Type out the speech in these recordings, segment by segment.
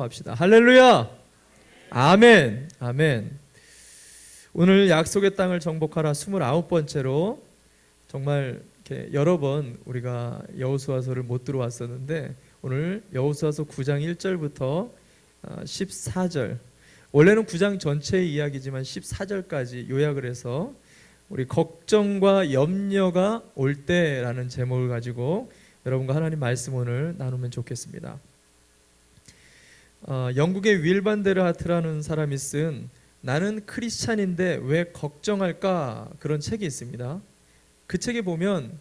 합시다. 할렐루야! 아멘! 아멘! 오늘 약속의 땅을 정복하라 29번째로 정말 이렇게 여러 번 우리가 여호수아서를 못 들어왔었는데 오늘 여호수아서 9장 1절부터 14절, 원래는 9장 전체의 이야기지만 14절까지 요약을 해서 우리 걱정과 염려가 올 때라는 제목을 가지고 여러분과 하나님 말씀 오늘 나누면 좋겠습니다. 영국의 윌 반데르 하트라는 사람이 쓴 나는 크리스찬인데 왜 걱정할까, 그런 책이 있습니다. 그 책에 보면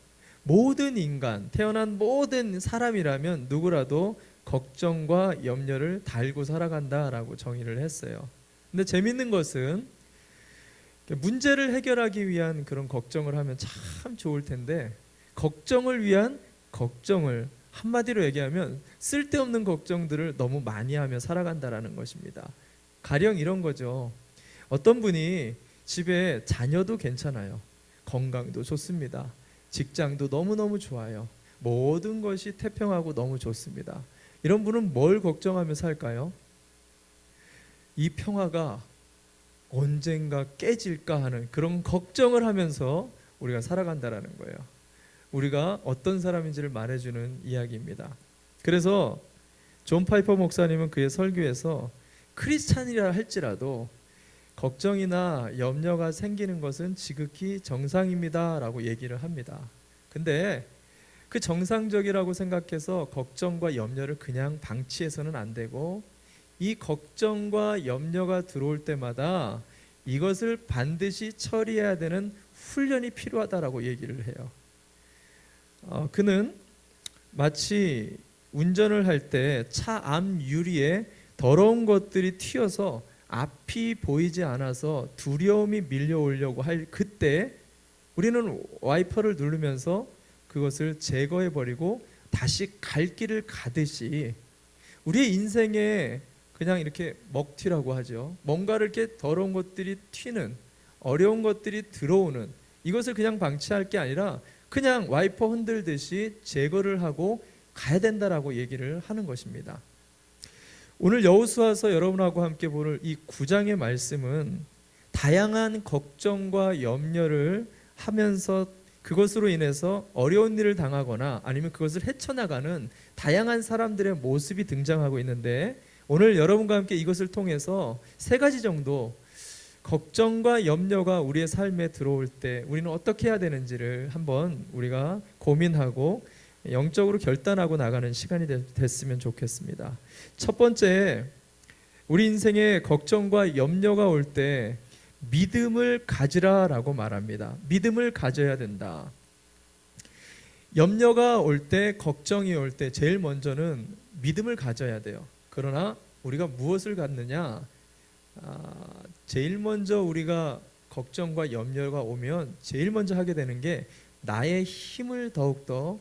모든 인간, 태어난 모든 사람이라면 누구라도 걱정과 염려를 달고 살아간다라고 정의를 했어요. 근데 재밌는 것은 문제를 해결하기 위한 그런 걱정을 하면 참 좋을 텐데, 걱정을 위한 걱정을, 한마디로 얘기하면 쓸데없는 걱정들을 너무 많이 하며 살아간다라는 것입니다. 가령 이런 거죠. 어떤 분이 집에 자녀도 괜찮아요. 건강도 좋습니다. 직장도 너무너무 좋아요. 모든 것이 태평하고 너무 좋습니다. 이런 분은 뭘 걱정하며 살까요? 이 평화가 언젠가 깨질까 하는 그런 걱정을 하면서 우리가 살아간다라는 거예요. 우리가 어떤 사람인지를 말해주는 이야기입니다. 그래서 존 파이퍼 목사님은 그의 설교에서 크리스찬이라 할지라도 걱정이나 염려가 생기는 것은 지극히 정상입니다 라고 얘기를 합니다. 근데 그 정상적이라고 생각해서 걱정과 염려를 그냥 방치해서는 안 되고, 이 걱정과 염려가 들어올 때마다 이것을 반드시 처리해야 되는 훈련이 필요하다라고 얘기를 해요. 그는 마치 운전을 할 때 차 앞 유리에 더러운 것들이 튀어서 앞이 보이지 않아서 두려움이 밀려오려고 할 그때 우리는 와이퍼를 누르면서 그것을 제거해버리고 다시 갈 길을 가듯이 우리의 인생에 그냥 이렇게 먹튀라고 하죠. 뭔가를 이렇게 더러운 것들이 튀는, 어려운 것들이 들어오는, 이것을 그냥 방치할 게 아니라 그냥 와이퍼 흔들듯이 제거를 하고 가야 된다라고 얘기를 하는 것입니다. 오늘 여호수아서 여러분하고 함께 볼 이 9장의 말씀은 다양한 걱정과 염려를 하면서 그것으로 인해서 어려운 일을 당하거나 아니면 그것을 헤쳐나가는 다양한 사람들의 모습이 등장하고 있는데, 오늘 여러분과 함께 이것을 통해서 세 가지 정도 걱정과 염려가 우리의 삶에 들어올 때 우리는 어떻게 해야 되는지를 한번 우리가 고민하고 영적으로 결단하고 나가는 시간이 됐으면 좋겠습니다. 첫 번째, 우리 인생에 걱정과 염려가 올 때 믿음을 가지라라고 말합니다. 믿음을 가져야 된다. 염려가 올 때, 걱정이 올 때 제일 먼저는 믿음을 가져야 돼요. 그러나 우리가 무엇을 갖느냐? 제일 먼저 우리가 걱정과 염려가 오면 제일 먼저 하게 되는 게 나의 힘을 더욱더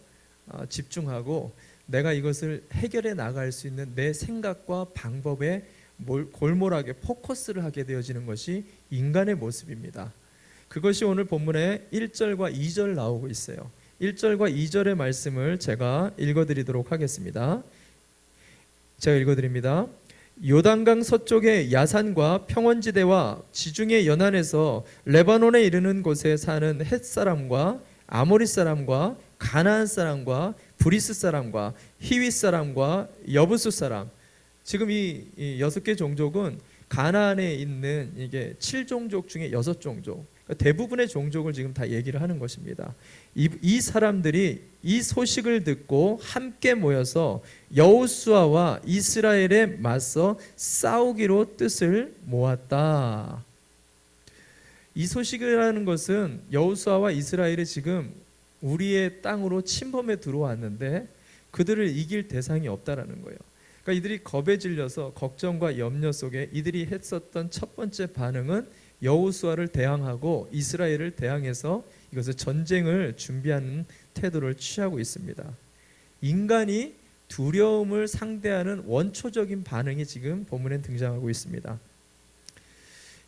집중하고 내가 이것을 해결해 나갈 수 있는 내 생각과 방법에 골몰하게 포커스를 하게 되어지는 것이 인간의 모습입니다. 그것이 오늘 본문에 1절과 2절 나오고 있어요. 1절과 2절의 말씀을 제가 읽어드리도록 하겠습니다. 제가 읽어드립니다. 요단강 서쪽의 야산과 평원지대와 지중해 연안에서 레바논에 이르는 곳에 사는 헷사람과 아모리 사람과 가나안 사람과 브리스 사람과 히윗 사람과 여부수 사람, 지금 이 6개 종족은 가나안에 있는 이게 7종족 중에 6종족, 그러니까 대부분의 종족을 지금 다 얘기를 하는 것입니다. 이 사람들이 이 소식을 듣고 함께 모여서 여호수아와 이스라엘에 맞서 싸우기로 뜻을 모았다. 이 소식이라는 것은 여호수아와 이스라엘이 지금 우리의 땅으로 침범해 들어왔는데 그들을 이길 대상이 없다라는 거예요. 그러니까 이들이 겁에 질려서 걱정과 염려 속에 이들이 했었던 첫 번째 반응은 여호수아를 대항하고 이스라엘을 대항해서 이것을 전쟁을 준비하는 태도를 취하고 있습니다. 인간이 두려움을 상대하는 원초적인 반응이 지금 본문에 등장하고 있습니다.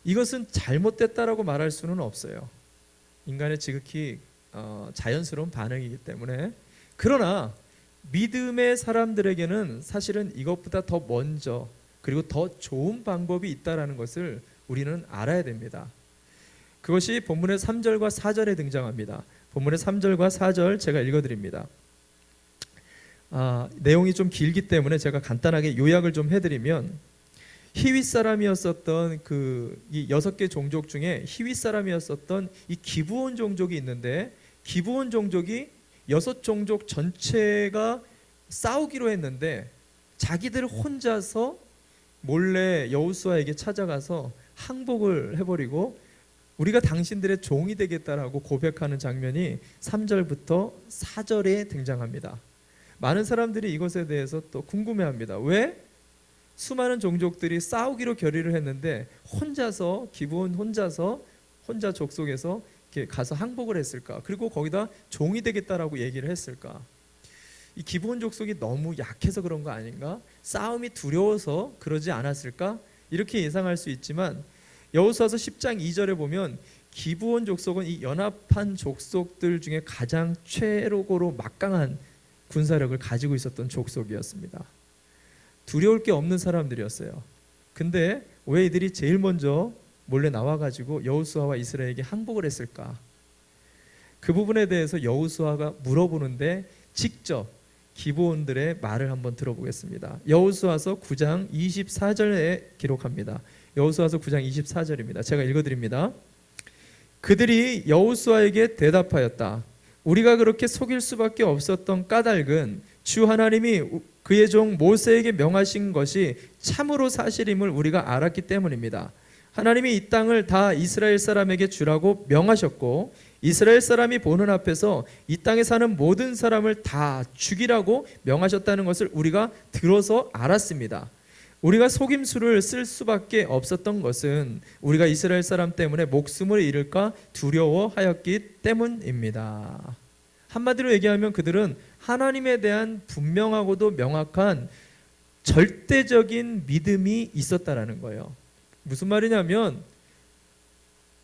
이것은 잘못됐다라고 말할 수는 없어요. 인간의 지극히 자연스러운 반응이기 때문에. 그러나 믿음의 사람들에게는 사실은 이것보다 더 먼저 그리고 더 좋은 방법이 있다라는 것을 우리는 알아야 됩니다. 그것이 본문의 3절과 4절에 등장합니다. 본문의 3절과 4절 제가 읽어드립니다. 내용이 좀 길기 때문에 제가 간단하게 요약을 좀 해드리면, 히윗 사람이었었던 이 6개 종족 중에 히윗 사람이었었던 이 기브온 종족이 있는데, 기브온 종족이 6종족 전체가 싸우기로 했는데 자기들 혼자서 몰래 여호수아에게 찾아가서 항복을 해버리고 우리가 당신들의 종이 되겠다라고 고백하는 장면이 3절부터 4절에 등장합니다. 많은 사람들이 이것에 대해서 또 궁금해합니다. 왜 수많은 종족들이 싸우기로 결의를 했는데 혼자서 기브온 혼자 족속에서 이렇게 가서 항복을 했을까? 그리고 거기다 종이 되겠다라고 얘기를 했을까? 이 기브온 족속이 너무 약해서 그런 거 아닌가? 싸움이 두려워서 그러지 않았을까? 이렇게 예상할 수 있지만 여호수아서 10장 2절에 보면 기브온 족속은 이 연합한 족속들 중에 가장 최고로 막강한 군사력을 가지고 있었던 족속이었습니다. 두려울 게 없는 사람들이었어요. 근데 왜 이들이 제일 먼저 몰래 나와가지고 여호수아와 이스라엘에게 항복을 했을까? 그 부분에 대해서 여호수아가 물어보는데 직접 기브온들의 말을 한번 들어보겠습니다. 여호수아서 9장 24절에 기록합니다. 여호수아서 9장 24절입니다. 제가 읽어드립니다. 그들이 여호수아에게 대답하였다. 우리가 그렇게 속일 수밖에 없었던 까닭은 주 하나님이 그의 종 모세에게 명하신 것이 참으로 사실임을 우리가 알았기 때문입니다. 하나님이 이 땅을 다 이스라엘 사람에게 주라고 명하셨고 이스라엘 사람이 보는 앞에서 이 땅에 사는 모든 사람을 다 죽이라고 명하셨다는 것을 우리가 들어서 알았습니다. 우리가 속임수를 쓸 수밖에 없었던 것은 우리가 이스라엘 사람 때문에 목숨을 잃을까 두려워하였기 때문입니다. 한마디로 얘기하면 그들은 하나님에 대한 분명하고도 명확한 절대적인 믿음이 있었다라는 거예요. 무슨 말이냐면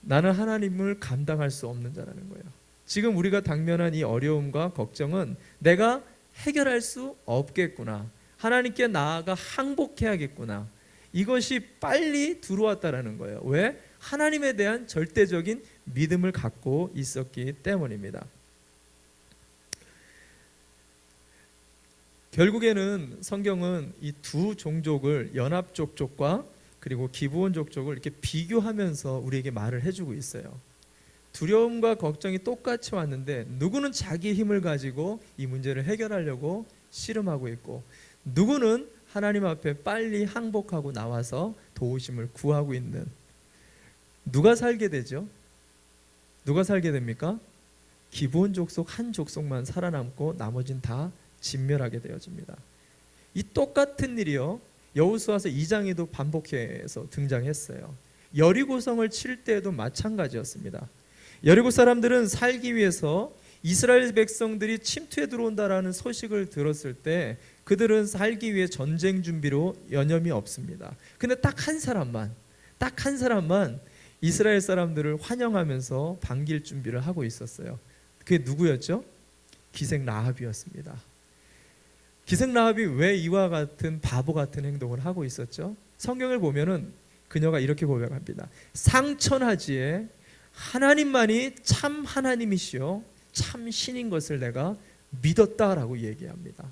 나는 하나님을 감당할 수 없는 자라는 거예요. 지금 우리가 당면한 이 어려움과 걱정은 내가 해결할 수 없겠구나. 하나님께 나아가 항복해야겠구나. 이것이 빨리 들어왔다라는 거예요. 왜? 하나님에 대한 절대적인 믿음을 갖고 있었기 때문입니다. 결국에는 성경은 이 두 종족을 연합 족족과 그리고 기브온 족족을 이렇게 비교하면서 우리에게 말을 해주고 있어요. 두려움과 걱정이 똑같이 왔는데 누구는 자기 힘을 가지고 이 문제를 해결하려고 씨름하고 있고 누구는 하나님 앞에 빨리 항복하고 나와서 도우심을 구하고 있는, 누가 살게 되죠? 누가 살게 됩니까? 기브온 족속 한 족속만 살아남고 나머지는 다 진멸하게 되어집니다. 이 똑같은 일이요 여호수아서 2장에도 반복해서 등장했어요. 여리고성을 칠 때에도 마찬가지였습니다. 여리고 사람들은 살기 위해서 이스라엘 백성들이 침투해 들어온다라는 소식을 들었을 때 그들은 살기 위해 전쟁 준비로 여념이 없습니다. 근데 딱 한 사람만 이스라엘 사람들을 환영하면서 반길 준비를 하고 있었어요. 그게 누구였죠? 기생 라합이었습니다. 기생 라합이 왜 이와 같은 바보 같은 행동을 하고 있었죠? 성경을 보면은 그녀가 이렇게 고백합니다. 상천하지에 하나님만이 참 하나님이시요 참 신인 것을 내가 믿었다라고 얘기합니다.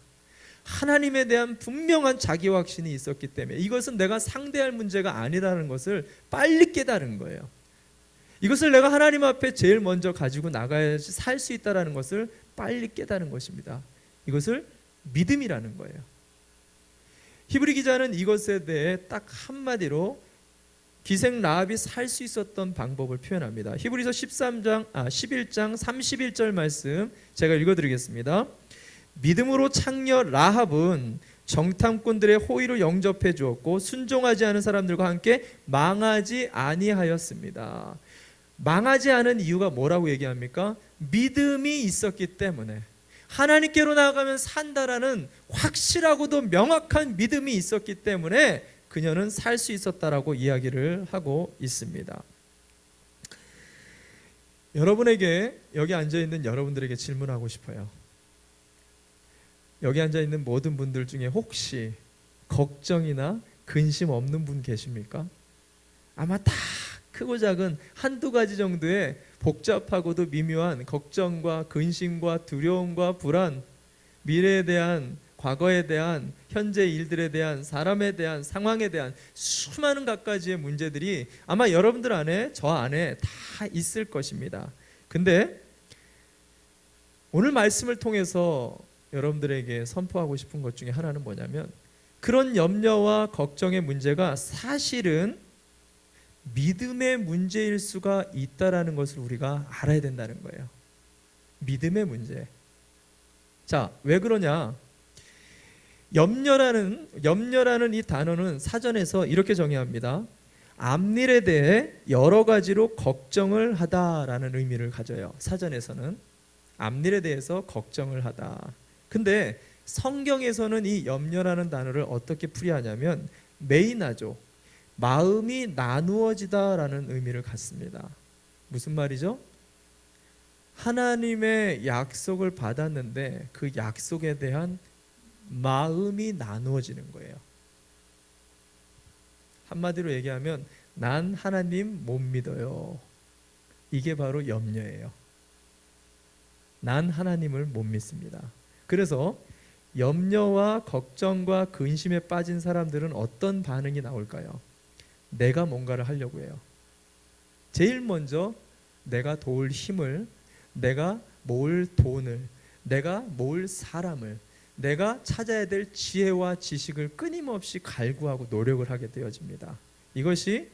하나님에 대한 분명한 자기 확신이 있었기 때문에 이것은 내가 상대할 문제가 아니라는 것을 빨리 깨달은 거예요. 이것을 내가 하나님 앞에 제일 먼저 가지고 나가야지 살 수 있다는 것을 빨리 깨달은 것입니다. 이것을 믿음이라는 거예요. 히브리 기자는 이것에 대해 딱 한마디로 기생 라합이 살 수 있었던 방법을 표현합니다. 히브리서 11장 31절 말씀 제가 읽어드리겠습니다. 믿음으로 창녀 라합은 정탐꾼들의 호의로 영접해 주었고 순종하지 않은 사람들과 함께 망하지 아니하였습니다. 망하지 않은 이유가 뭐라고 얘기합니까? 믿음이 있었기 때문에, 하나님께로 나아가면 산다라는 확실하고도 명확한 믿음이 있었기 때문에 그녀는 살 수 있었다라고 이야기를 하고 있습니다. 여러분에게, 여기 앉아있는 여러분들에게 질문하고 싶어요. 여기 앉아있는 모든 분들 중에 혹시 걱정이나 근심 없는 분 계십니까? 아마 다 크고 작은 한두 가지 정도의 복잡하고도 미묘한 걱정과 근심과 두려움과 불안, 미래에 대한, 과거에 대한, 현재 일들에 대한, 사람에 대한, 상황에 대한 수많은 갖가지의 문제들이 아마 여러분들 안에, 저 안에 다 있을 것입니다. 근데 오늘 말씀을 통해서 여러분들에게 선포하고 싶은 것 중에 하나는 뭐냐면, 그런 염려와 걱정의 문제가 사실은 믿음의 문제일 수가 있다라는 것을 우리가 알아야 된다는 거예요. 믿음의 문제. 자, 왜 그러냐? 염려라는 이 단어는 사전에서 이렇게 정의합니다. 앞일에 대해 여러 가지로 걱정을 하다라는 의미를 가져요. 사전에서는 앞일에 대해서 걱정을 하다. 근데 성경에서는 이 염려라는 단어를 어떻게 풀이하냐면 메이나죠. 마음이 나누어지다라는 의미를 갖습니다. 무슨 말이죠? 하나님의 약속을 받았는데 그 약속에 대한 마음이 나누어지는 거예요. 한마디로 얘기하면 난 하나님 못 믿어요. 이게 바로 염려예요. 난 하나님을 못 믿습니다. 그래서 염려와 걱정과 근심에 빠진 사람들은 어떤 반응이 나올까요? 내가 뭔가를 하려고 해요. 제일 먼저 내가 도울 힘을, 내가 모을 돈을, 내가 모을 사람을, 내가 찾아야 될 지혜와 지식을 끊임없이 갈구하고 노력을 하게 되어집니다. 이것이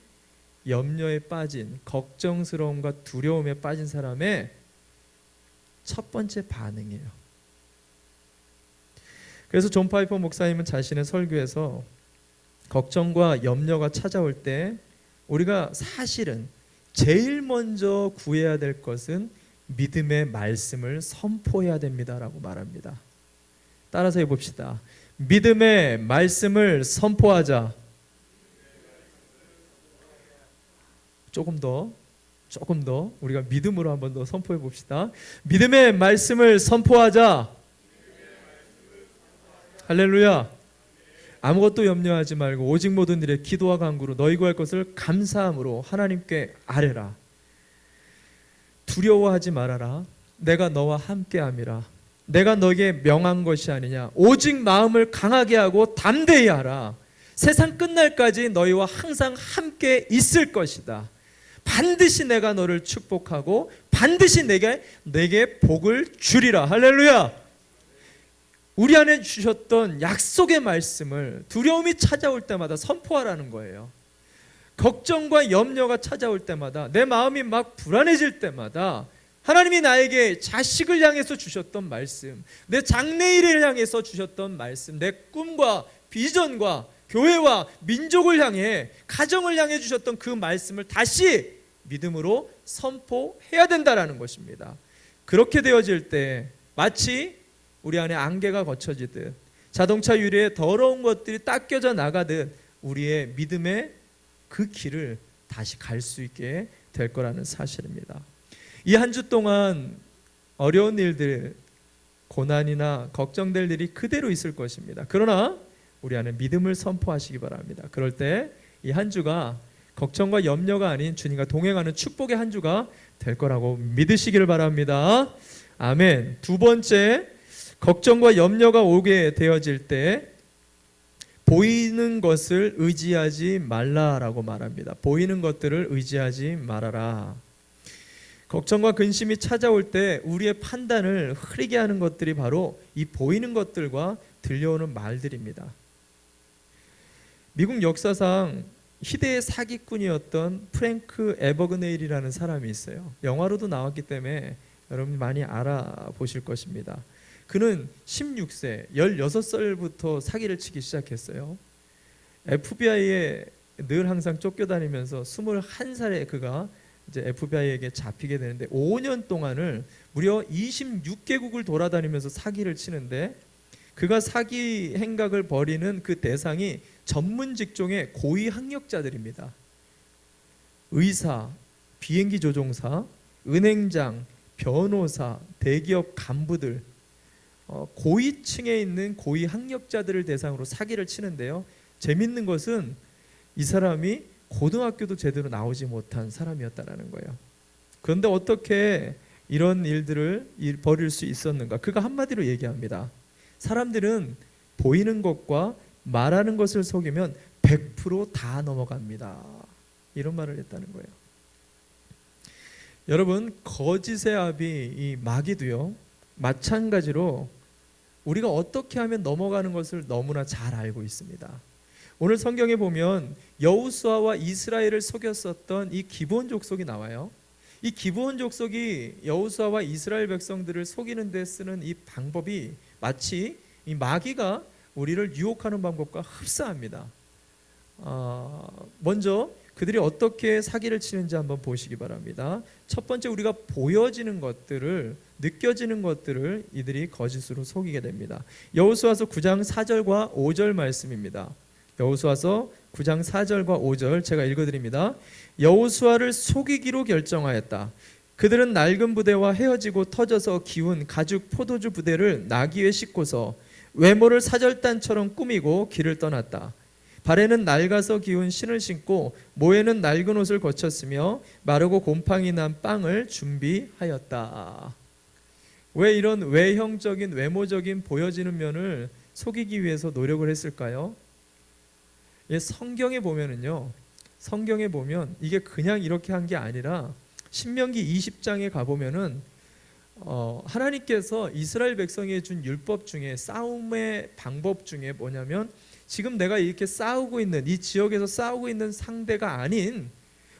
염려에 빠진, 걱정스러움과 두려움에 빠진 사람의 첫 번째 반응이에요. 그래서 존 파이퍼 목사님은 자신의 설교에서 걱정과 염려가 찾아올 때 우리가 사실은 제일 먼저 구해야 될 것은 믿음의 말씀을 선포해야 됩니다라고 말합니다. 따라서 해봅시다. 믿음의 말씀을 선포하자. 조금 더 우리가 믿음으로 한번 더 선포해 봅시다. 믿음의 말씀을 선포하자. 할렐루야. 아무것도 염려하지 말고 오직 모든 일에 기도와 간구로 너희 구할 것을 감사함으로 하나님께 아뢰라. 두려워하지 말아라. 내가 너와 함께함이라. 내가 너에게 명한 것이 아니냐. 오직 마음을 강하게 하고 담대히 하라. 세상 끝날까지 너희와 항상 함께 있을 것이다. 반드시 내가 너를 축복하고 반드시 내게 복을 주리라. 할렐루야. 우리 안에 주셨던 약속의 말씀을 두려움이 찾아올 때마다 선포하라는 거예요. 걱정과 염려가 찾아올 때마다, 내 마음이 막 불안해질 때마다 하나님이 나에게 자식을 향해서 주셨던 말씀, 내 장래일을 향해서 주셨던 말씀, 내 꿈과 비전과 교회와 민족을 향해, 가정을 향해 주셨던 그 말씀을 다시 믿음으로 선포해야 된다는 것입니다. 그렇게 되어질 때 마치 우리 안에 안개가 걷혀지듯, 자동차 유리에 더러운 것들이 닦여져 나가듯 우리의 믿음의 그 길을 다시 갈 수 있게 될 거라는 사실입니다. 이 한 주 동안 어려운 일들, 고난이나 걱정될 일이 그대로 있을 것입니다. 그러나 우리 안에 믿음을 선포하시기 바랍니다. 그럴 때 이 한 주가 걱정과 염려가 아닌 주님과 동행하는 축복의 한 주가 될 거라고 믿으시기를 바랍니다. 아멘. 두 번째, 걱정과 염려가 오게 되어질 때 보이는 것을 의지하지 말라라고 말합니다. 보이는 것들을 의지하지 말아라. 걱정과 근심이 찾아올 때 우리의 판단을 흐리게 하는 것들이 바로 이 보이는 것들과 들려오는 말들입니다. 미국 역사상 희대의 사기꾼이었던 프랭크 에버그네일이라는 사람이 있어요. 영화로도 나왔기 때문에 여러분이 많이 알아보실 것입니다. 그는 16세, 16살부터 사기를 치기 시작했어요. FBI에 늘 항상 쫓겨다니면서 21살에 그가 이제 FBI에게 잡히게 되는데 5년 동안을 무려 26개국을 돌아다니면서 사기를 치는데, 그가 사기 행각을 벌이는 그 대상이 전문 직종의 고위 학력자들입니다. 의사, 비행기 조종사, 은행장, 변호사, 대기업 간부들, 고위층에 있는 고위 학력자들을 대상으로 사기를 치는데요. 재밌는 것은 이 사람이 고등학교도 제대로 나오지 못한 사람이었다라는 거예요. 그런데 어떻게 이런 일들을 벌일 수 있었는가? 그가 한마디로 얘기합니다. 사람들은 보이는 것과 말하는 것을 속이면 100%다 넘어갑니다. 이런 말을 했다는 거예요. 여러분, 거짓의 아비 이 마귀도요, 마찬가지로 우리가 어떻게 하면 넘어가는 것을 너무나 잘 알고 있습니다. 오늘 성경에 보면 여호수아와 이스라엘을 속였었던 이 기브온 족속이 나와요. 이 기브온 족속이 여호수아와 이스라엘 백성들을 속이는 데 쓰는 이 방법이 마치 이 마귀가 우리를 유혹하는 방법과 흡사합니다. 먼저 그들이 어떻게 사기를 치는지 한번 보시기 바랍니다. 첫 번째, 우리가 보여지는 것들을, 느껴지는 것들을 이들이 거짓으로 속이게 됩니다. 여호수아서 9장 4절과 5절 말씀입니다. 여호수아서 9장 4절과 5절 제가 읽어드립니다. 여호수아를 속이기로 결정하였다. 그들은 낡은 부대와 헤어지고 터져서 기운 가죽 포도주 부대를 나귀에 싣고서 외모를 사절단처럼 꾸미고 길을 떠났다. 발에는 낡아서 기운 신을 신고 모에는 낡은 옷을 거쳤으며 마르고 곰팡이 난 빵을 준비하였다. 왜 이런 외형적인 외모적인 보여지는 면을 속이기 위해서 노력을 했을까요? 성경에 보면은요, 성경에 보면 이게 그냥 이렇게 한 게 아니라 신명기 20장에 가보면은 하나님께서 이스라엘 백성에 준 율법 중에 싸움의 방법 중에 뭐냐면, 지금 내가 이렇게 싸우고 있는 이 지역에서 싸우고 있는 상대가 아닌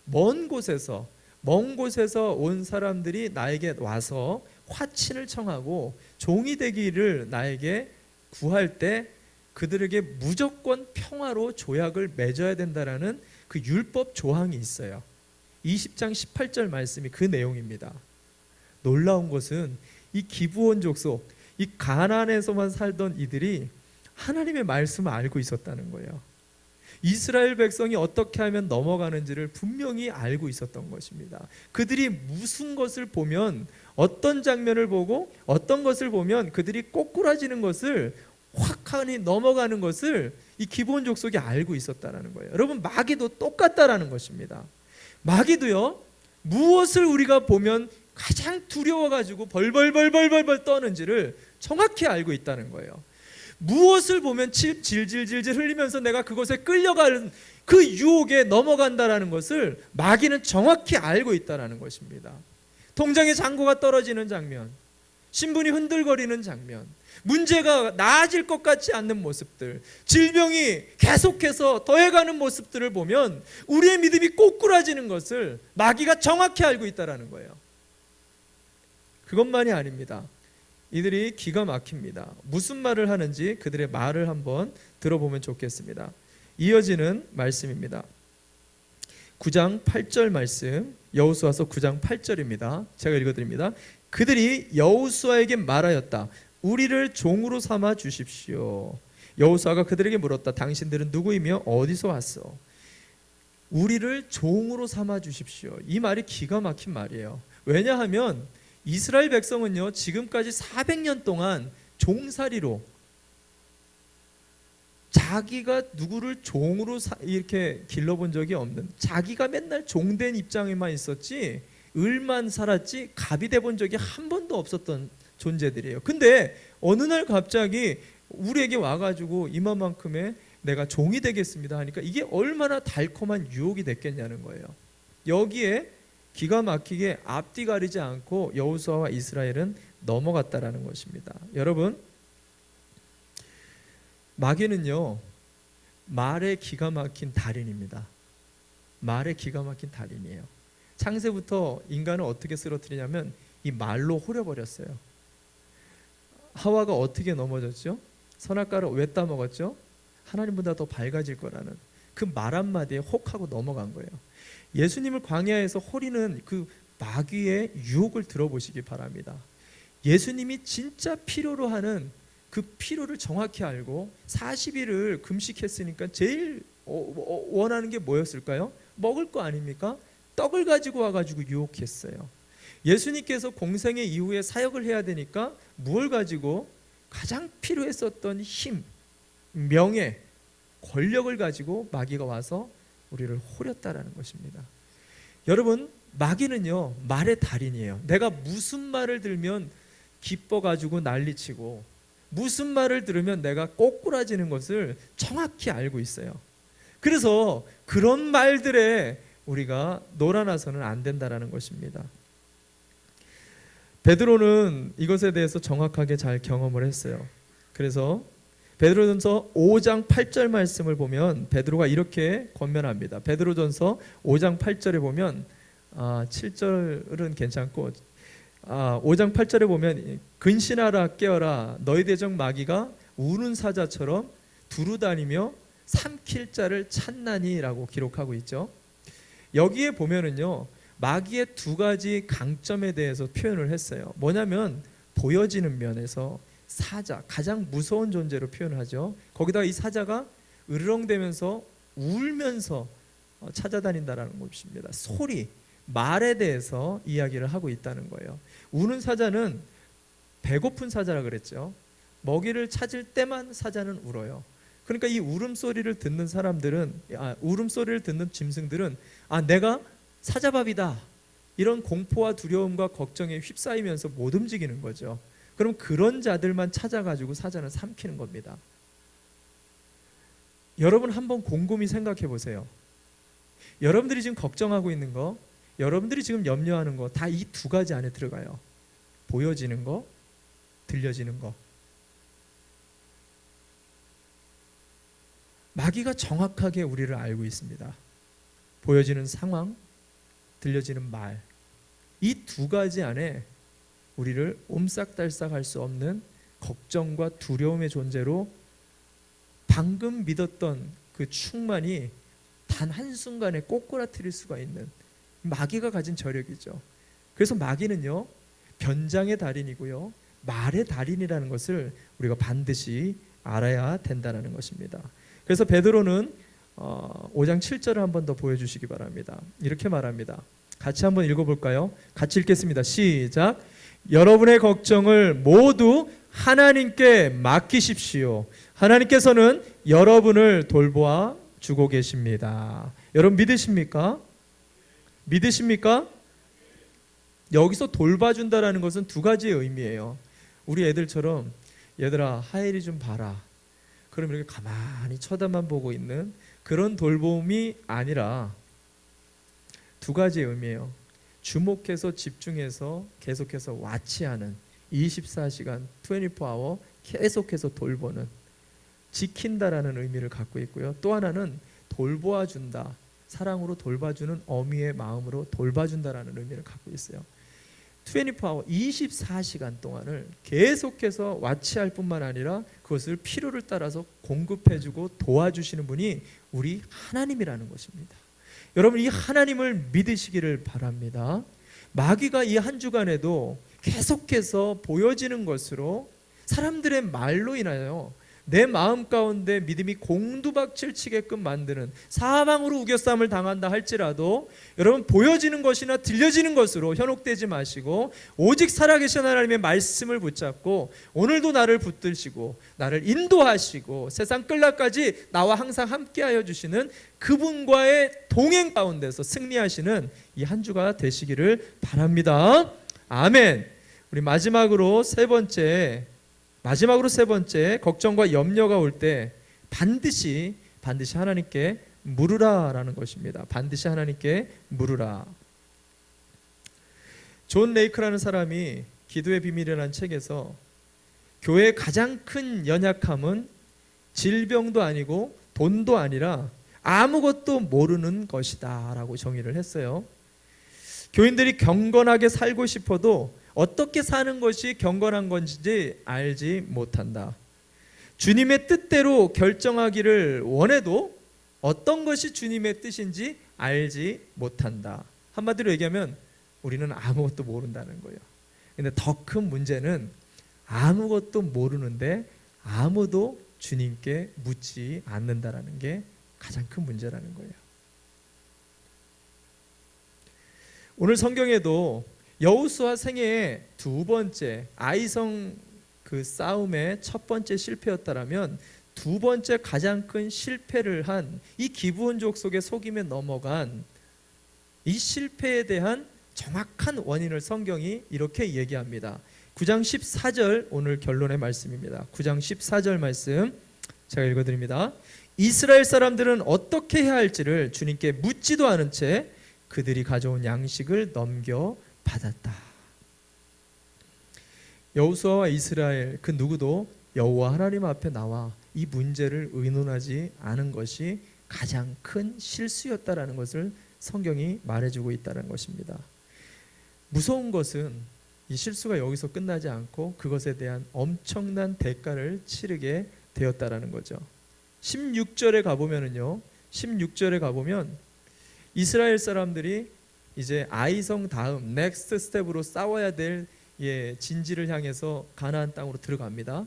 먼 곳에서 온 사람들이 나에게 와서 화친을 청하고 종이 되기를 나에게 구할 때 그들에게 무조건 평화로 조약을 맺어야 된다라는 그 율법 조항이 있어요. 20장 18절 말씀이 그 내용입니다. 놀라운 것은 이 기브온 족속, 이 가나안에서만 살던 이들이 하나님의 말씀을 알고 있었다는 거예요. 이스라엘 백성이 어떻게 하면 넘어가는지를 분명히 알고 있었던 것입니다. 그들이 무슨 것을 보면, 어떤 장면을 보고 어떤 것을 보면 그들이 꼬꾸라지는 것을, 확하니 넘어가는 것을 이 기브온 족속이 알고 있었다는 거예요. 여러분, 마귀도 똑같다라는 것입니다. 마귀도요, 무엇을 우리가 보면 가장 두려워가지고 벌벌벌벌벌 떠는지를 정확히 알고 있다는 거예요. 무엇을 보면 질질질질 흘리면서 내가 그것에 끌려가는 그 유혹에 넘어간다라는 것을 마귀는 정확히 알고 있다는 것입니다. 통장의 잔고가 떨어지는 장면, 신분이 흔들거리는 장면, 문제가 나아질 것 같지 않는 모습들, 질병이 계속해서 더해가는 모습들을 보면 우리의 믿음이 꼬꾸라지는 것을 마귀가 정확히 알고 있다는 거예요. 그것만이 아닙니다. 이들이 기가 막힙니다. 무슨 말을 하는지 그들의 말을 한번 들어보면 좋겠습니다. 이어지는 말씀입니다. 9장 8절 말씀, 여호수아서 9장 8절입니다. 제가 읽어드립니다. 그들이 여호수아에게 말하였다. 우리를 종으로 삼아 주십시오. 여호수아가 그들에게 물었다. 당신들은 누구이며 어디서 왔어? 우리를 종으로 삼아 주십시오. 이 말이 기가 막힌 말이에요. 왜냐하면 이스라엘 백성은요, 지금까지 400년 동안 종살이로, 자기가 누구를 종으로 이렇게 길러본 적이 없는, 자기가 맨날 종된 입장에만 있었지 을만 살았지 갑이 돼본 적이 한 번도 없었던 존재들이에요. 근데 어느 날 갑자기 우리에게 와가지고 이만큼의 내가 종이 되겠습니다 하니까 이게 얼마나 달콤한 유혹이 됐겠냐는 거예요. 여기에 기가 막히게 앞뒤 가리지 않고 여호수아와 이스라엘은 넘어갔다라는 것입니다. 여러분, 마귀는요, 말에 기가 막힌 달인입니다. 말에 기가 막힌 달인이에요. 창세부터 인간을 어떻게 쓰러뜨리냐면 이 말로 호려버렸어요. 하와가 어떻게 넘어졌죠? 선악과를 왜 따먹었죠? 하나님보다 더 밝아질 거라는 그 말 한마디에 혹하고 넘어간 거예요. 예수님을 광야에서 호리는 그 마귀의 유혹을 들어보시기 바랍니다. 예수님이 진짜 필요로 하는 그 필요를 정확히 알고 40일을 금식했으니까 제일 원하는 게 뭐였을까요? 먹을 거 아닙니까? 떡을 가지고 와가지고 유혹했어요. 예수님께서 공생애 이후에 사역을 해야 되니까 무엇을 가지고 가장 필요했었던 힘, 명예, 권력을 가지고 마귀가 와서 우리를 호렸다라는 것입니다. 여러분, 마귀는요 말의 달인이에요. 내가 무슨 말을 들면 기뻐가지고 난리치고 무슨 말을 들으면 내가 꼬꾸라지는 것을 정확히 알고 있어요. 그래서 그런 말들에 우리가 놀아나서는 안 된다라는 것입니다. 베드로는 이것에 대해서 정확하게 잘 경험을 했어요. 그래서 베드로전서 5장 8절 말씀을 보면 베드로가 이렇게 권면합니다. 베드로전서 5장 8절에 보면 7절은 괜찮고 5장 8절에 보면 근신하라 깨어라 너희 대적 마귀가 우는 사자처럼 두루다니며 삼킬 자를 찾나니라고 기록하고 있죠. 여기에 보면은요 마귀의 두 가지 강점에 대해서 표현을 했어요. 뭐냐면 보여지는 면에서 사자, 가장 무서운 존재로 표현하죠. 거기다가 이 사자가 으르렁대면서 울면서 찾아다닌다라는 것입니다. 소리, 말에 대해서 이야기를 하고 있다는 거예요. 우는 사자는 배고픈 사자라 그랬죠. 먹이를 찾을 때만 사자는 울어요. 그러니까 이 울음소리를 듣는 사람들은, 울음소리를 듣는 짐승들은 내가 사자밥이다, 이런 공포와 두려움과 걱정에 휩싸이면서 못 움직이는 거죠. 그럼 그런 자들만 찾아가지고 사자는 삼키는 겁니다. 여러분 한번 곰곰이 생각해 보세요. 여러분들이 지금 걱정하고 있는 거, 여러분들이 지금 염려하는 거 다 이 두 가지 안에 들어가요. 보여지는 거, 들려지는 거. 마귀가 정확하게 우리를 알고 있습니다. 보여지는 상황, 들려지는 말, 이 두 가지 안에 우리를 옴싹달싹할 수 없는 걱정과 두려움의 존재로 방금 믿었던 그 충만이 단 한순간에 꼬꾸라뜨릴 수가 있는 마귀가 가진 저력이죠. 그래서 마귀는요 변장의 달인이고요 말의 달인이라는 것을 우리가 반드시 알아야 된다는 것입니다. 그래서 베드로는 5장 7절을 한 번 더 보여주시기 바랍니다. 이렇게 말합니다. 같이 한번 읽어볼까요? 같이 읽겠습니다. 시작. 여러분의 걱정을 모두 하나님께 맡기십시오. 하나님께서는 여러분을 돌보아 주고 계십니다. 여러분 믿으십니까? 믿으십니까? 여기서 돌봐준다라는 것은 두 가지의 의미예요. 우리 애들처럼 얘들아 하엘이 좀 봐라, 그럼 이렇게 가만히 쳐다만 보고 있는 그런 돌봄이 아니라 두 가지의 의미예요. 주목해서 집중해서 계속해서 와치하는, 24시간 24hour 계속해서 돌보는, 지킨다라는 의미를 갖고 있고요. 또 하나는 돌보아준다, 사랑으로 돌봐주는 어미의 마음으로 돌봐준다라는 의미를 갖고 있어요. 24hour 24시간 동안을 계속해서 와치할 뿐만 아니라 그것을 필요를 따라서 공급해주고 도와주시는 분이 우리 하나님이라는 것입니다. 여러분 이 하나님을 믿으시기를 바랍니다. 마귀가 이 한 주간에도 계속해서 보여지는 것으로 사람들의 말로 인하여 내 마음 가운데 믿음이 공두박질 치게끔 만드는, 사망으로 우겨쌈을 당한다 할지라도 여러분 보여지는 것이나 들려지는 것으로 현혹되지 마시고 오직 살아계신 하나님의 말씀을 붙잡고 오늘도 나를 붙드시고 나를 인도하시고 세상 끝날까지 나와 항상 함께하여 주시는 그분과의 동행 가운데서 승리하시는 이 한 주가 되시기를 바랍니다. 아멘. 우리 마지막으로 세 번째, 걱정과 염려가 올 때 반드시 하나님께 물으라라는 것입니다. 반드시 하나님께 물으라. 존 레이크라는 사람이 기도의 비밀이라는 책에서 교회의 가장 큰 연약함은 질병도 아니고 돈도 아니라 아무것도 모르는 것이다 라고 정의를 했어요. 교인들이 경건하게 살고 싶어도 어떻게 사는 것이 경건한 건지 알지 못한다. 주님의 뜻대로 결정하기를 원해도 어떤 것이 주님의 뜻인지 알지 못한다. 한마디로 얘기하면 우리는 아무것도 모른다는 거예요. 근데 더 큰 문제는 아무것도 모르는데 아무도 주님께 묻지 않는다라는 게 가장 큰 문제라는 거예요. 오늘 성경에도 여호수아 생애의 두 번째 아이성 그 싸움의 첫 번째 실패였다라면 두 번째 가장 큰 실패를 한 이 기브온 족속의 속임에 넘어간 이 실패에 대한 정확한 원인을 성경이 이렇게 얘기합니다. 9장 14절 오늘 결론의 말씀입니다. 9장 14절 말씀 제가 읽어드립니다. 이스라엘 사람들은 어떻게 해야 할지를 주님께 묻지도 않은 채 그들이 가져온 양식을 넘겨받았다. 여호수아와 이스라엘 그 누구도 여호와 하나님 앞에 나와 이 문제를 의논하지 않은 것이 가장 큰 실수였다라는 것을 성경이 말해주고 있다는 것입니다. 무서운 것은 이 실수가 여기서 끝나지 않고 그것에 대한 엄청난 대가를 치르게 되었다라는 거죠. 16절에 가보면은요, 16절에 가보면 이스라엘 사람들이 이제 아이성 다음 넥스트 스텝으로 싸워야 될 진지를 향해서 가나안 땅으로 들어갑니다.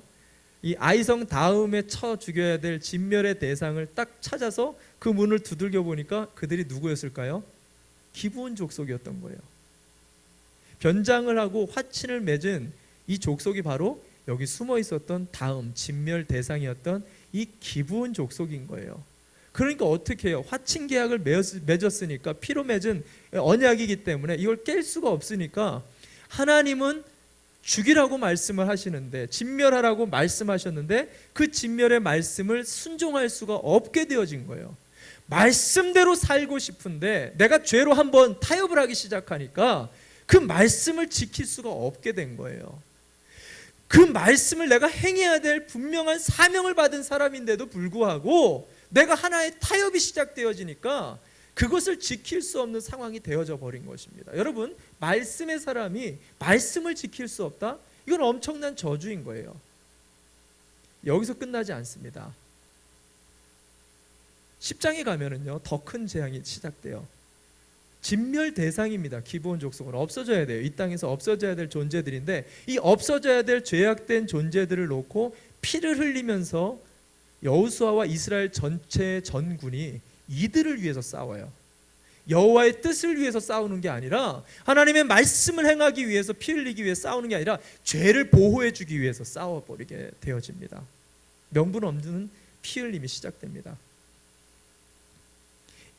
이 아이성 다음에 쳐 죽여야 될 진멸의 대상을 딱 찾아서 그 문을 두들겨 보니까 그들이 누구였을까요? 기브온 족속이었던 거예요. 변장을 하고 화친을 맺은 이 족속이 바로 여기 숨어 있었던 다음 진멸 대상이었던 이 기브온 족속인 거예요. 그러니까 어떻게 해요? 화친 계약을 맺었으니까 피로 맺은 언약이기 때문에 이걸 깰 수가 없으니까 하나님은 죽이라고 말씀을 하시는데, 진멸하라고 말씀하셨는데 그 진멸의 말씀을 순종할 수가 없게 되어진 거예요. 말씀대로 살고 싶은데 내가 죄로 한번 타협을 하기 시작하니까 그 말씀을 지킬 수가 없게 된 거예요. 그 말씀을 내가 행해야 될 분명한 사명을 받은 사람인데도 불구하고 내가 하나의 타협이 시작되어지니까 그것을 지킬 수 없는 상황이 되어져 버린 것입니다. 여러분, 말씀의 사람이 말씀을 지킬 수 없다? 이건 엄청난 저주인 거예요. 여기서 끝나지 않습니다. 10장에 가면은요, 더 큰 재앙이 시작돼요. 진멸 대상입니다. 기브온 족속은 없어져야 돼요. 이 땅에서 없어져야 될 존재들인데 이 없어져야 될 죄악된 존재들을 놓고 피를 흘리면서 여호수아와 이스라엘 전체 전군이 이들을 위해서 싸워요. 여호와의 뜻을 위해서 싸우는 게 아니라 하나님의 말씀을 행하기 위해서 피 흘리기 위해 싸우는 게 아니라 죄를 보호해 주기 위해서 싸워버리게 되어집니다. 명분 없는 피 흘림이 시작됩니다.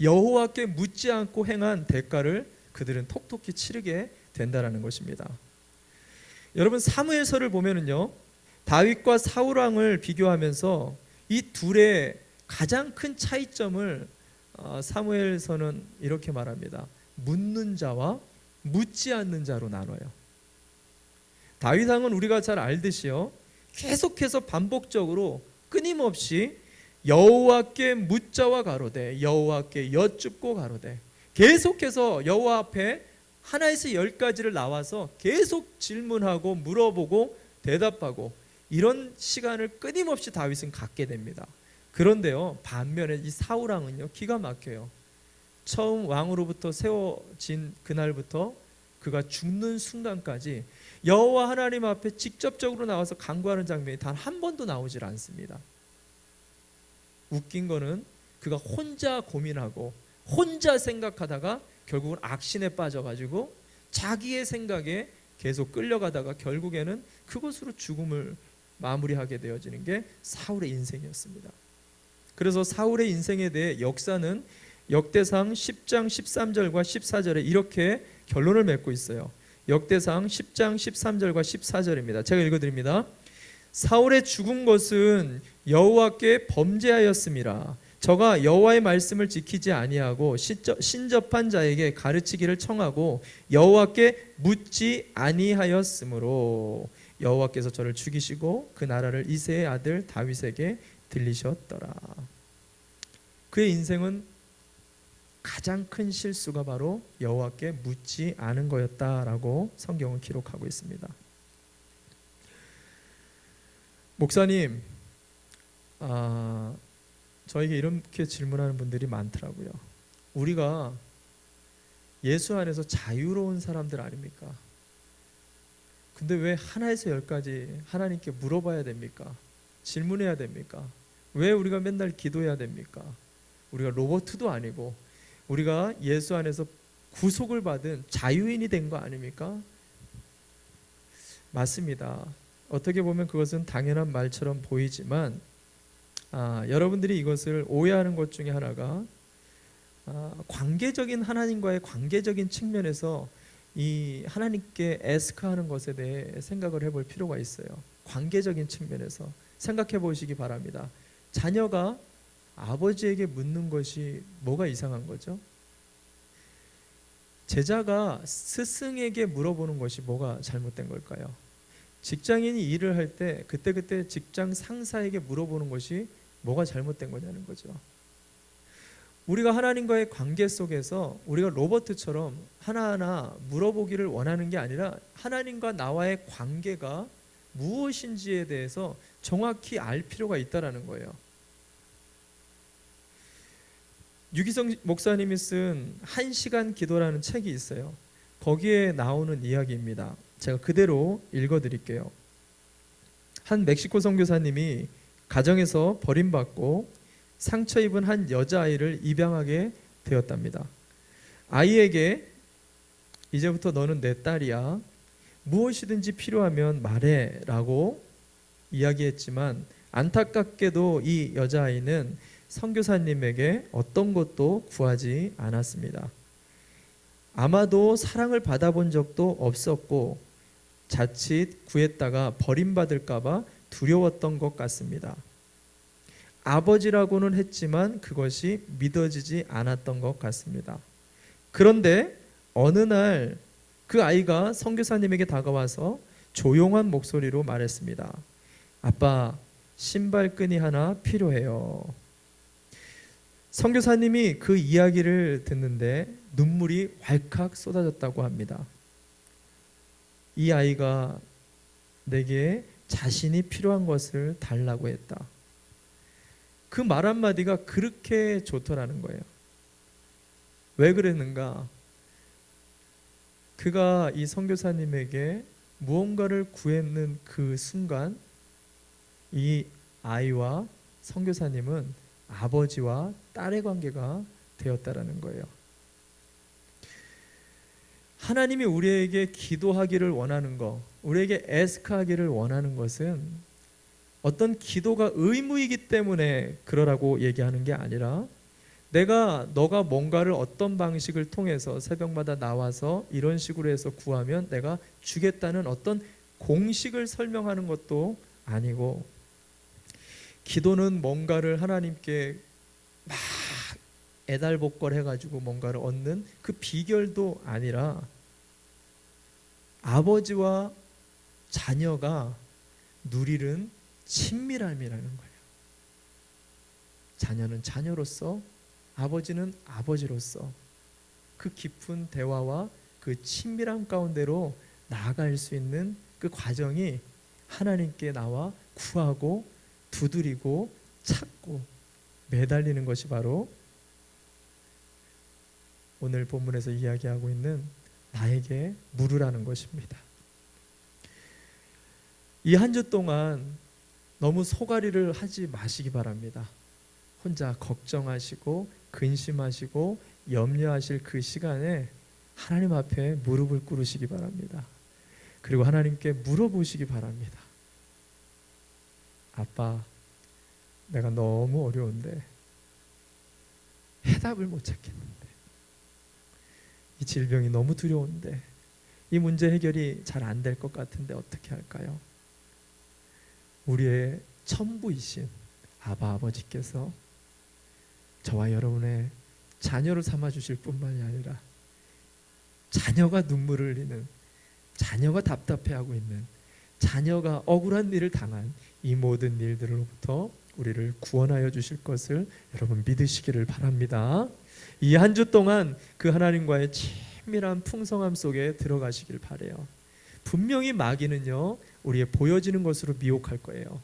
여호와께 묻지 않고 행한 대가를 그들은 톡톡히 치르게 된다는 것입니다. 여러분, 사무엘서를 보면은요, 다윗과 사울 왕을 비교하면서 이 둘의 가장 큰 차이점을 사무엘서는 이렇게 말합니다. 묻는 자와 묻지 않는 자로 나눠요. 다윗 왕은 우리가 잘 알듯이요, 계속해서 반복적으로 끊임없이 여호와께 묻자와 가로되 여호와께 여쭙고 가로되, 계속해서 여호와 앞에 하나에서 10가지를 나와서 계속 질문하고 물어보고 대답하고 이런 시간을 끊임없이 다윗은 갖게 됩니다. 그런데요, 반면에 이 사울 왕은요, 기가 막혀요. 처음 왕으로부터 세워진 그날부터 그가 죽는 순간까지 여호와 하나님 앞에 직접적으로 나와서 간구하는 장면이 단 한 번도 나오질 않습니다. 웃긴 거는 그가 혼자 고민하고 혼자 생각하다가 결국은 악신에 빠져가지고 자기의 생각에 계속 끌려가다가 결국에는 그것으로 죽음을 마무리하게 되어지는 게 사울의 인생이었습니다. 그래서 사울의 인생에 대해 역사는 역대상 10장 13절과 14절에 이렇게 결론을 맺고 있어요. 역대상 10장 13절과 14절입니다. 제가 읽어드립니다. 사울의 죽은 것은 여호와께 범죄하였음이라. 저가 여호와의 말씀을 지키지 아니하고 신접한 자에게 가르치기를 청하고 여호와께 묻지 아니하였으므로 여호와께서 저를 죽이시고 그 나라를 이새의 아들 다윗에게 들리셨더라. 그의 인생은 가장 큰 실수가 바로 여호와께 묻지 않은 거였다라고 성경은 기록하고 있습니다. 목사님, 저에게 이렇게 질문하는 분들이 많더라고요. 우리가 예수 안에서 자유로운 사람들 아닙니까? 근데 왜 하나에서 10가지 하나님께 물어봐야 됩니까? 질문해야 됩니까? 왜 우리가 맨날 기도해야 됩니까? 우리가 로봇도 아니고 우리가 예수 안에서 구속을 받은 자유인이 된 거 아닙니까? 맞습니다. 어떻게 보면 그것은 당연한 말처럼 보이지만 여러분들이 이것을 오해하는 것 중에 하나가 관계적인 하나님과의 관계적인 측면에서 이 하나님께 애스크하는 것에 대해 생각을 해볼 필요가 있어요. 관계적인 측면에서 생각해 보시기 바랍니다. 자녀가 아버지에게 묻는 것이 뭐가 이상한 거죠? 제자가 스승에게 물어보는 것이 뭐가 잘못된 걸까요? 직장인이 일을 할 때 그때그때 직장 상사에게 물어보는 것이 뭐가 잘못된 거냐는 거죠. 우리가 하나님과의 관계 속에서 우리가 로버트처럼 하나하나 물어보기를 원하는 게 아니라 하나님과 나와의 관계가 무엇인지에 대해서 정확히 알 필요가 있다는 거예요. 유기성 목사님이 쓴 1시간 기도라는 책이 있어요. 거기에 나오는 이야기입니다. 제가 그대로 읽어드릴게요. 한 멕시코 선교사님이 가정에서 버림받고 상처 입은 한 여자아이를 입양하게 되었답니다. 아이에게 이제부터 너는 내 딸이야. 무엇이든지 필요하면 말해 라고 이야기했지만 안타깝게도 이 여자아이는 선교사님에게 어떤 것도 구하지 않았습니다. 아마도 사랑을 받아본 적도 없었고 자칫 구했다가 버림받을까봐 두려웠던 것 같습니다. 아버지라고는 했지만 그것이 믿어지지 않았던 것 같습니다. 그런데 어느 날 그 아이가 선교사님에게 다가와서 조용한 목소리로 말했습니다. 아빠, 신발끈이 하나 필요해요. 선교사님이 그 이야기를 듣는데 눈물이 왈칵 쏟아졌다고 합니다. 이 아이가 내게 자신이 필요한 것을 달라고 했다. 그 말 한마디가 그렇게 좋더라는 거예요. 왜 그랬는가? 그가 이 선교사님에게 무언가를 구했는 그 순간 이 아이와 선교사님은 아버지와 딸의 관계가 되었다라는 거예요. 하나님이 우리에게 기도하기를 원하는 것, 우리에게 애스크하기를 원하는 것은 어떤 기도가 의무이기 때문에 그러라고 얘기하는 게 아니라 너가 뭔가를 어떤 방식을 통해서 새벽마다 나와서 이런 식으로 해서 구하면 내가 주겠다는 어떤 공식을 설명하는 것도 아니고, 기도는 뭔가를 하나님께 막 애달복걸 해가지고 뭔가를 얻는 그 비결도 아니라 아버지와 자녀가 누리는 친밀함이라는 거예요. 자녀는 자녀로서, 아버지는 아버지로서 그 깊은 대화와 그 친밀함 가운데로 나아갈 수 있는 그 과정이 하나님께 나와 구하고 두드리고 찾고 매달리는 것이 바로 오늘 본문에서 이야기하고 있는 나에게 물으라는 것입니다. 이 한 주 동안 너무 소가리를 하지 마시기 바랍니다. 혼자 걱정하시고 근심하시고 염려하실 그 시간에 하나님 앞에 무릎을 꿇으시기 바랍니다. 그리고 하나님께 물어보시기 바랍니다. 아빠, 내가 너무 어려운데 해답을 못 찾겠는데, 이 질병이 너무 두려운데, 이 문제 해결이 잘 안 될 것 같은데 어떻게 할까요? 우리의 천부이신 아버지께서 저와 여러분의 자녀를 삼아주실 뿐만이 아니라 자녀가 눈물을 흘리는, 자녀가 답답해하고 있는, 자녀가 억울한 일을 당한 이 모든 일들로부터 우리를 구원하여 주실 것을 여러분 믿으시기를 바랍니다. 이 한 주 동안 그 하나님과의 친밀한 풍성함 속에 들어가시길 바라요. 분명히 마귀는요, 우리의 보여지는 것으로 미혹할 거예요.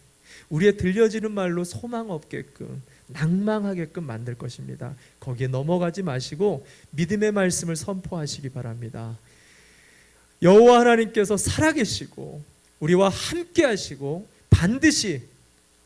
우리의 들려지는 말로 소망 없게끔, 낭망하게끔 만들 것입니다. 거기에 넘어가지 마시고 믿음의 말씀을 선포하시기 바랍니다. 여호와 하나님께서 살아계시고 우리와 함께 하시고 반드시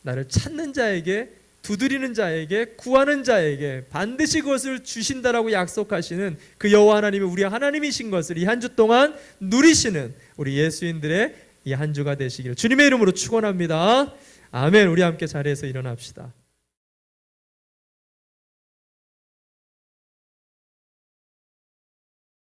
나를 찾는 자에게, 두드리는 자에게, 구하는 자에게 반드시 그것을 주신다라고 약속하시는 그 여호와 하나님이 우리 하나님이신 것을 이 한 주 동안 누리시는 우리 예수인들의 이 한 주가 되시기를 주님의 이름으로 축원합니다. 아멘. 우리 함께 자리에서 일어납시다.